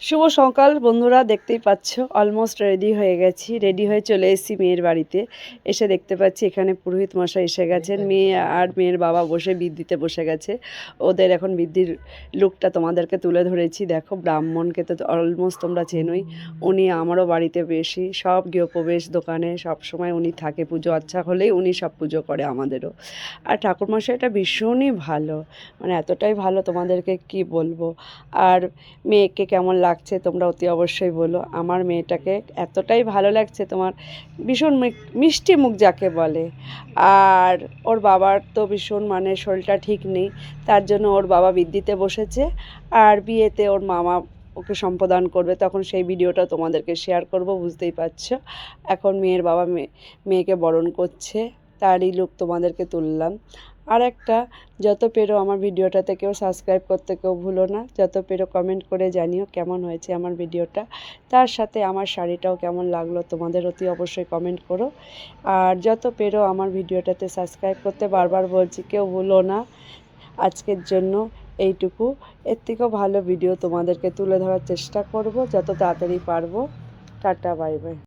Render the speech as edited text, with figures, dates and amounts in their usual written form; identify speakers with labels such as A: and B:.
A: শুভ সকাল বন্ধুরা, দেখতেই পাচ্ছ অলমোস্ট রেডি হয়ে গেছি। রেডি হয়ে চলে এসেছি মেয়ের বাড়িতে। এসে দেখতে পাচ্ছি এখানে পুরোহিত মশাই এসে গেছেন, মেয়ে আর মেয়ের বাবা বসে বিদ্যিতে বসে গেছে। ওদের এখন বিদ্যির লুকটা তোমাদেরকে তুলে ধরেছি। দেখো, ব্রাহ্মণকে তো অলমোস্ট তোমরা চেনোই। উনি আমারও বাড়িতে বেশি সব গৃহপ্রবেশ দোকানে সব সময় উনি থাকে, পুজো আচ্ছা হলেই উনি সব পুজো করে আমাদেরও। আর ঠাকুরমশাইটা ভীষণই ভালো, মানে এতটাই ভালো তোমাদেরকে কি বলবো। আর মেয়েকে কেমন লাগছে তোমরা অতি অবশ্যই বলো। আমার মেয়েটাকে এতটাই ভালো লাগছে, তোমার ভীষণ মিষ্টি মুখ যাকে বলে। আর ওর বাবার তো ভীষণ মানে শরীরটা ঠিক নেই, তার জন্য ওর বাবা বিদ্যিতে বসেছে। আর বিয়েতে ওর মামা ওকে সম্প্রদান করবে, তখন সেই ভিডিওটা তোমাদেরকে শেয়ার করব, বুঝতেই পারছো। এখন মেয়ের বাবা মেয়েকে বরণ করছে, তারই লুক তোমাদেরকে তুললাম। আর একটা, যত পেরো আমার ভিডিওটাতে কেউ সাবস্ক্রাইব করতে কেউ ভুলো না, যত পেরো কমেন্ট করে জানিও কেমন হয়েছে আমার ভিডিওটা। তার সাথে আমার শাড়িটাও কেমন লাগলো তোমাদের অতি অবশ্যই কমেন্ট করো। আর যত পেরো আমার ভিডিওটাতে সাবস্ক্রাইব করতে বারবার বলছি, কেউ ভুলো না। আজকের জন্য এইটুকু, এর থেকেও ভালো ভিডিও তোমাদেরকে তুলে ধরার চেষ্টা করব যত তাড়াতাড়ি পারবো। Tata, bye bye.